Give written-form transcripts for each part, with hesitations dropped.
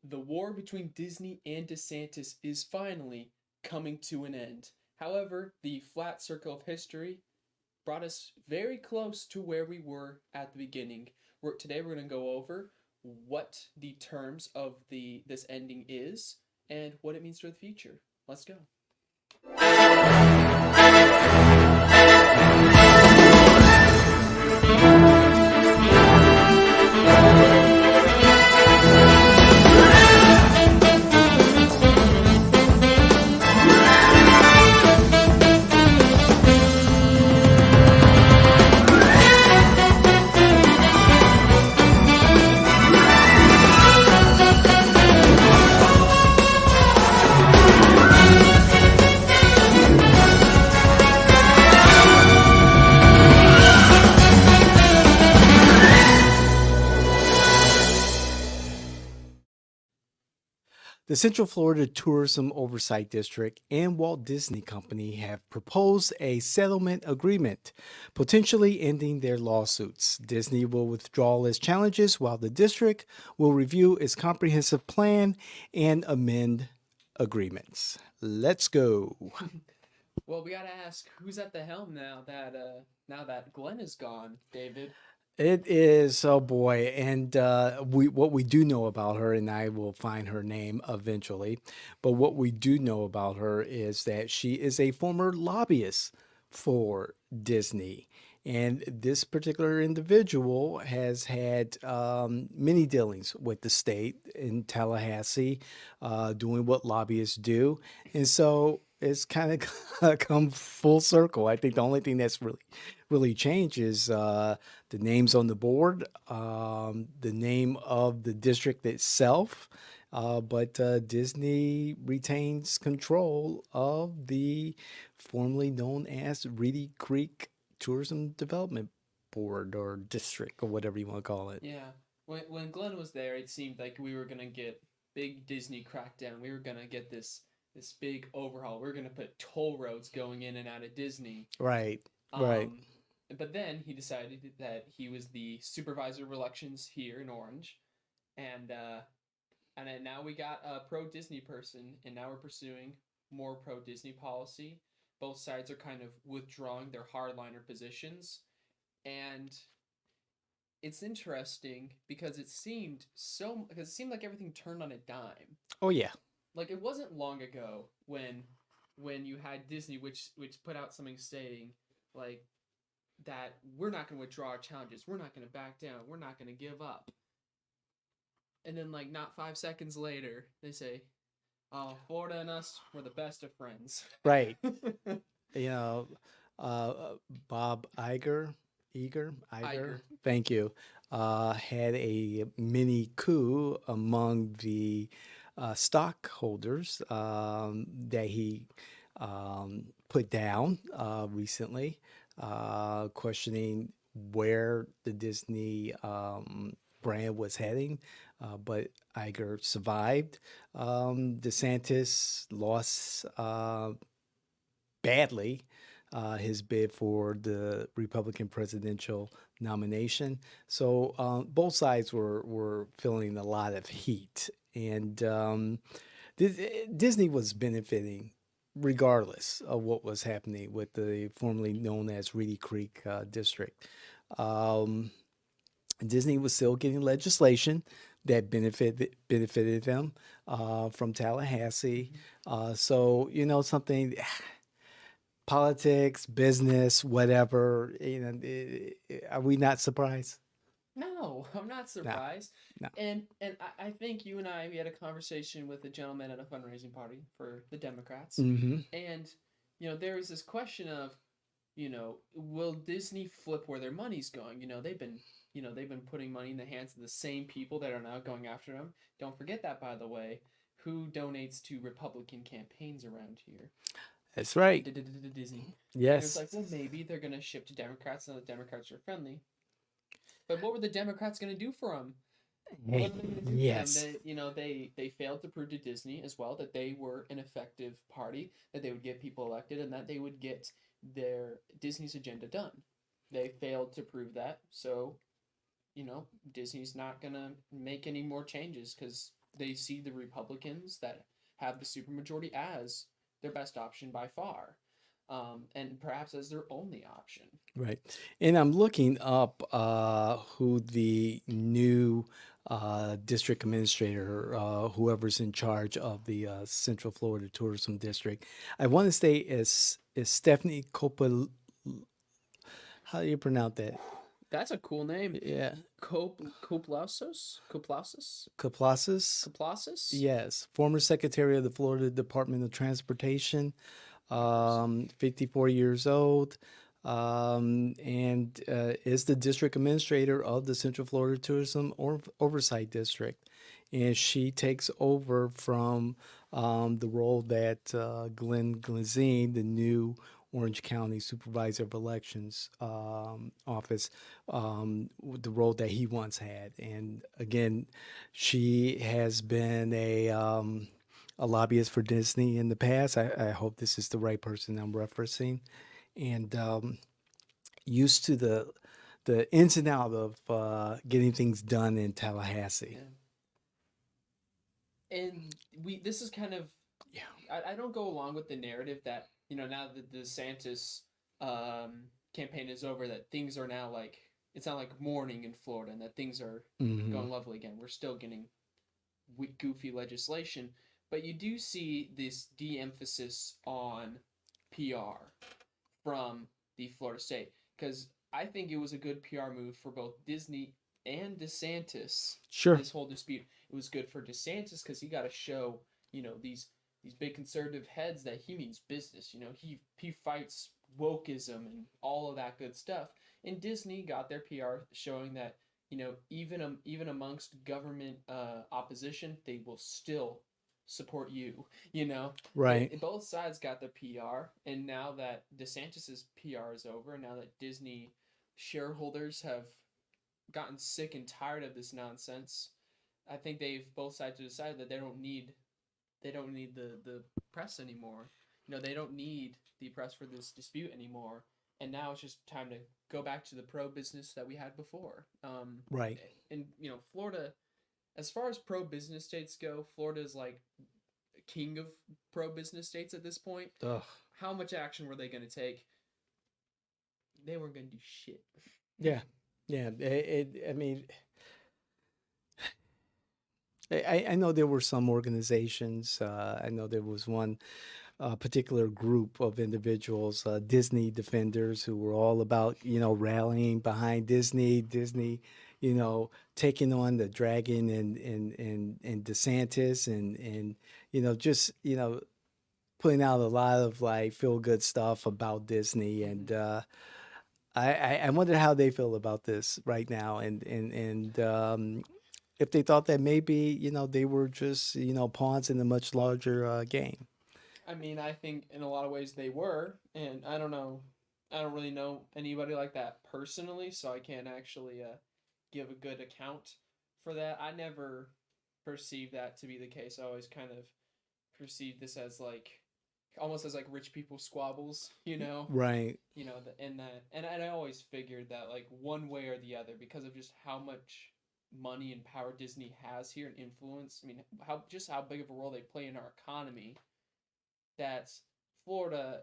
The war between Disney and DeSantis is finally coming to an end. However, the flat circle of history brought us very close to where we were at the beginning. Today we're going to go over what the terms of the this ending is and what it means for the future. Let's go. The Central Florida Tourism Oversight District and Walt Disney Company have proposed a settlement agreement, potentially ending their lawsuits. Disney will withdraw its challenges while the district will review its comprehensive plan and amend agreements. Let's go. Well, we got to ask who's at the helm now that Glenn is gone, David. It is, oh boy, and we what we do know about her, and I will find her name eventually, but what we do know about her is that she is a former lobbyist for Disney, and this particular individual has had many dealings with the state in Tallahassee, doing what lobbyists do, and so it's kind of come full circle. I think the only thing that's really changed is the names on the board, the name of the district itself. But Disney retains control of the formerly known as Reedy Creek Tourism Development Board or district or whatever you want to call it. Yeah. When Glenn was there, it seemed like we were gonna get big Disney crackdown. We were gonna get this big overhaul. We are gonna put toll roads going in and out of Disney. Right, right. Um, but then he decided that he was the supervisor of elections here in Orange, and then now we got a pro Disney person, and now we're pursuing more pro Disney policy. Both sides are kind of withdrawing their hardliner positions, and it's interesting because it seemed like everything turned on a dime. Oh yeah. Like it wasn't long ago when you had Disney, which put out something stating like that we're not going to withdraw our challenges, we're not going to back down, we're not going to give up, and then like not 5 seconds later they say, "Oh, Florida and us, we're the best of friends." Right. You know, uh, Bob Iger, Iger. thank you, had a mini coup among the stockholders that he put down recently, questioning where the Disney brand was heading. But Iger survived. DeSantis lost badly his bid for the Republican presidential nomination. So both sides were feeling a lot of heat, and Disney was benefiting regardless of what was happening with the formerly known as Reedy Creek district. Um, Disney was still getting legislation that benefited them from Tallahassee. So something politics, business, whatever. Are we not surprised? No, I'm not No, surprised. no. And I think you and I we had a conversation with a gentleman at a fundraising party for the Democrats, Hmm. and there was this question of, will Disney flip where their money's going? They've been putting money in the hands of the same people that are now going after them. Don't forget that, by the way, who donates to Republican campaigns around here? That's right. Disney. And it was Yes. like, well, maybe they're gonna shift to Democrats now the Democrats are friendly. But what were the Democrats going to do for them? What are they going to do for them? Yes. They failed to prove to Disney as well that they were an effective party, that they would get people elected, and that they would get their Disney's agenda done. They failed to prove that, so Disney's not gonna make any more changes because they see the Republicans that have the supermajority as their best option by far, and perhaps as their only option. Right. And I'm looking up who the new district administrator, whoever's in charge of the Central Florida Tourism District. I want to say is Stephanie Copel. How do you pronounce that? That's a cool name. Yeah, Coplasos? Kaplasis. Kaplasis? Yes, former Secretary of the Florida Department of Transportation, Interesting. 54 years old, and is the district administrator of the Central Florida Tourism Oversight District. And she takes over from the role that Glenn Glazine, the new Orange County Supervisor of Elections office, the role that he once had. And again, she has been a lobbyist for Disney in the past. I hope this is the right person I'm referencing, and used to the ins and out of getting things done in Tallahassee. Yeah. And this is kind of, Yeah. I don't go along with the narrative that, now that the DeSantis campaign is over, that things are now like, it's not like morning in Florida and that things are Hmm. going lovely again. We're still getting goofy legislation, but you do see this de-emphasis on PR from the Florida state, because I think it was a good PR move for both Disney and DeSantis. Sure. This whole dispute, it was good for DeSantis because he got to show, these big conservative heads that he means business. He fights wokeism and all of that good stuff. And Disney got their PR showing that, even amongst government opposition, they will still support you. Right. Both sides got the PR, and now that DeSantis's PR is over, now that Disney shareholders have gotten sick and tired of this nonsense, I think they've both sides decided that they don't need the press anymore. They don't need the press for this dispute anymore. And now it's just time to go back to the pro business that we had before. Right. And Florida, as far as pro business states go, Florida is like king of pro business states at this point. Ugh. How much action were they going to take? They weren't going to do shit. Yeah. Yeah. I mean, I know there were some organizations. I know there was one particular group of individuals, Disney defenders, who were all about, rallying behind Disney, taking on the dragon and DeSantis and, just, putting out a lot of like feel good stuff about Disney. Mm-hmm. And I wonder how they feel about this right now. And if they thought that maybe, they were just, pawns in a much larger game. I mean, I think in a lot of ways they were, and I don't know. I don't really know anybody like that personally, so I can't actually give a good account for that. I never perceived that to be the case. I always kind of perceived this as like almost as like rich people squabbles, Right. and I always figured that like one way or the other, because of just how much money and power Disney has here and influence. I mean, how big of a role they play in our economy, that Florida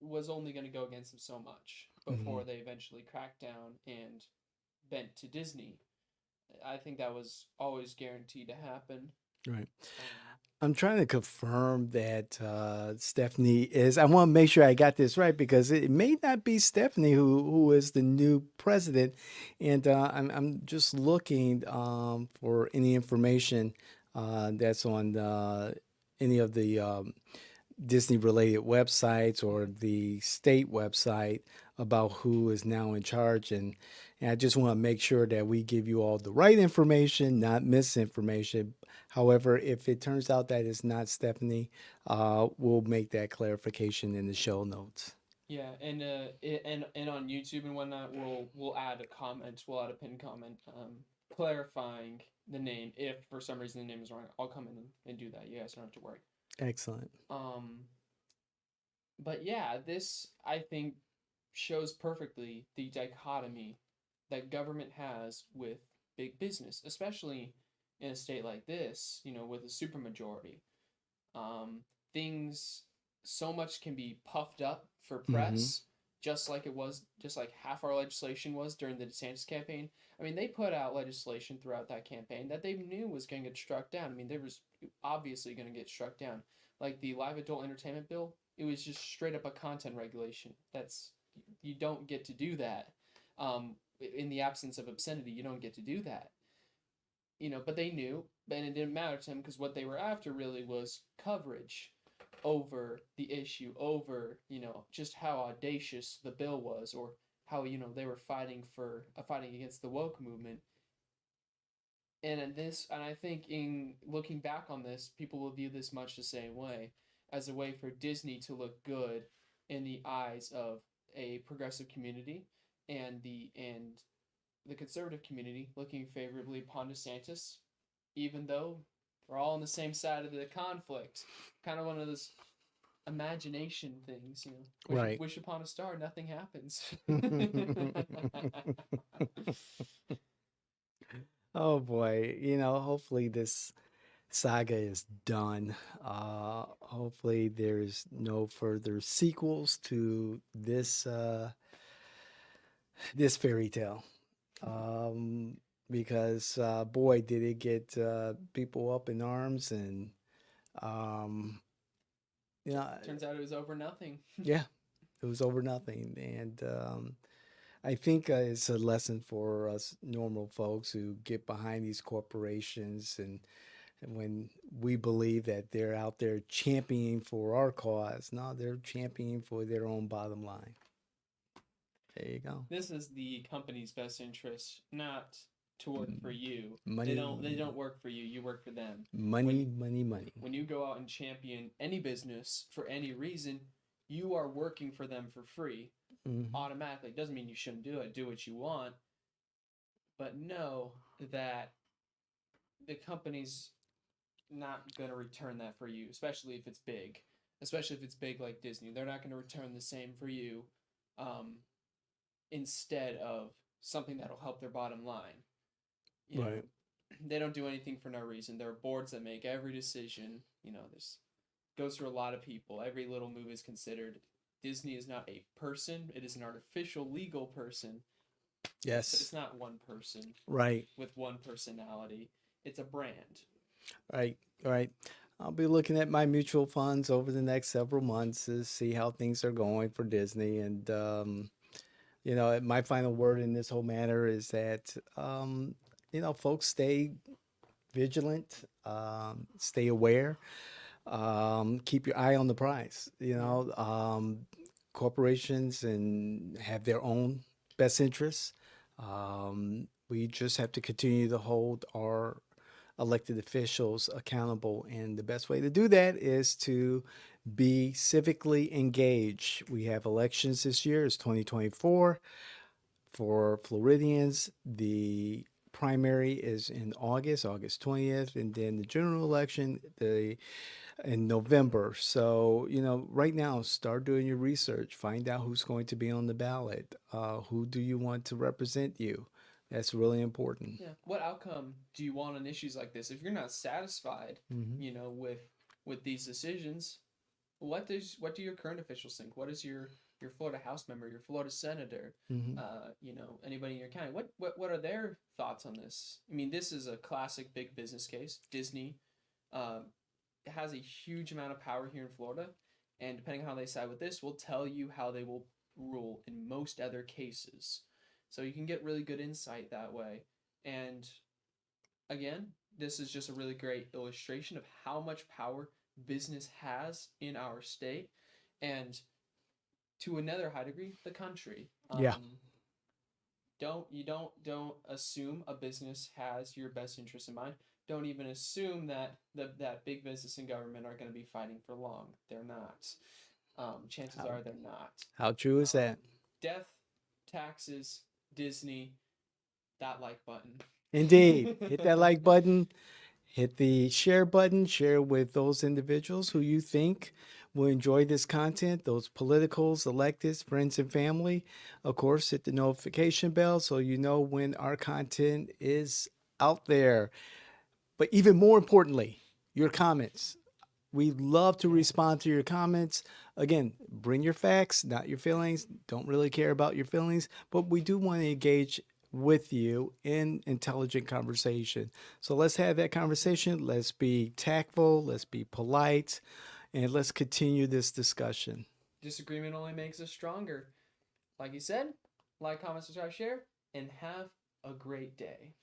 was only going to go against them so much Hmm. before they eventually cracked down and bent to Disney. I think that was always guaranteed to happen. Right. Um, I'm trying to confirm that Stephanie is. I want to make sure I got this right because it may not be Stephanie who is the new president, and I'm just looking for any information that's on any of the Disney related websites or the state website about who is now in charge. And I just want to make sure that we give you all the right information, not misinformation. However, if it turns out that it's not Stephanie, we'll make that clarification in the show notes. yeah, and on YouTube and whatnot, we'll add a comment. We'll add a pinned comment, clarifying the name. If for some reason the name is wrong, I'll come in and do that. You guys don't have to worry. Excellent. Um, but yeah, this I think shows perfectly the dichotomy that government has with big business, especially in a state like this, with a supermajority. Um, things so much can be puffed up for Mm-hmm. press, just like half our legislation was during the DeSantis campaign. I mean, they put out legislation throughout that campaign that they knew was going to get struck down. I mean, there was obviously going to get struck down. Like the live adult entertainment bill, it was just straight up a content regulation. You don't get to do that. In the absence of obscenity, you don't get to do that. But they knew, and it didn't matter to them because what they were after really was coverage over the issue, over just how audacious the bill was, or how they were fighting against the woke movement. And I think in looking back on this, people will view this much the same way, as a way for Disney to look good in the eyes of a progressive community and the conservative community looking favorably upon DeSantis, even though we're all on the same side of the conflict. Kind of one of those imagination things, Right. Wish upon a star, nothing happens. Oh boy, hopefully this saga is done. Hopefully there's no further sequels to this fairy tale. Um, because boy, did it get people up in arms, and um, you know, Turns out it was over nothing. yeah, it was over nothing. And I think it's a lesson for us normal folks who get behind these corporations, and when we believe that they're out there championing for our cause, no, they're championing for their own bottom line. There you go. This is the company's best interest, not to work for Mm, you. They money, don't work for you. You work for them. money, When money, money. when you go out and champion any business for any reason, you are working for them for free Hmm. automatically. It doesn't mean you shouldn't do it. Do what you want, but know that the company's not going to return that for you, especially if it's big. Especially if it's big like Disney. They're not going to return the same for you, um, instead of something that'll help their bottom line. You know, Right. they don't do anything for no reason. There are boards that make every decision. This goes through a lot of people. Every little move is considered. Disney is not a person. It is an artificial legal person, but Yes. it's not one person Right. with one personality. It's a brand. Right. Right. I'll be looking at my mutual funds over the next several months to see how things are going for Disney. And, my final word in this whole matter is that, folks stay vigilant, stay aware, keep your eye on the prize. Yeah. Corporations and have their own best interests. We just have to continue to hold our elected officials accountable, and the best way to do that is to be civically engaged. We have elections this year. It's 2024 for Floridians. The primary is in August, August 20th, and then the general election in November. So, right now, start doing your research. Find out who's going to be on the ballot. Who do you want to represent you? That's really important. Yeah. What outcome do you want on issues like this? If you're not satisfied, Hmm. with these decisions, what do your current officials think? What is your Florida House member, your Florida senator, Hmm. anybody in your county? What are their thoughts on this? I mean, this is a classic big business case. Disney, um, has a huge amount of power here in Florida, and depending on how they side with this, will tell you how they will rule in most other cases. So you can get really good insight that way. And again, this is just a really great illustration of how much power business has in our state, and to another high degree, the country. Yeah. Don't assume a business has your best interest in mind. Don't even assume that big business and government are going to be fighting for long. They're not. Chances How, are they're not. how true is Um, that? Death, taxes, Disney, that like button. Indeed. Hit that like button, hit the share button, share with those individuals who you think will enjoy this content, those politicals, electeds, friends, and family. Of course, hit the notification bell so you know when our content is out there. But even more importantly, your comments. We love to respond to your comments. Again, bring your facts, not your feelings. Don't really care about your feelings, but we do want to engage with you in intelligent conversation. So let's have that conversation. Let's be tactful, let's be polite, and let's continue this discussion. Disagreement only makes us stronger. Like you said, like, comment, subscribe, share, and have a great day.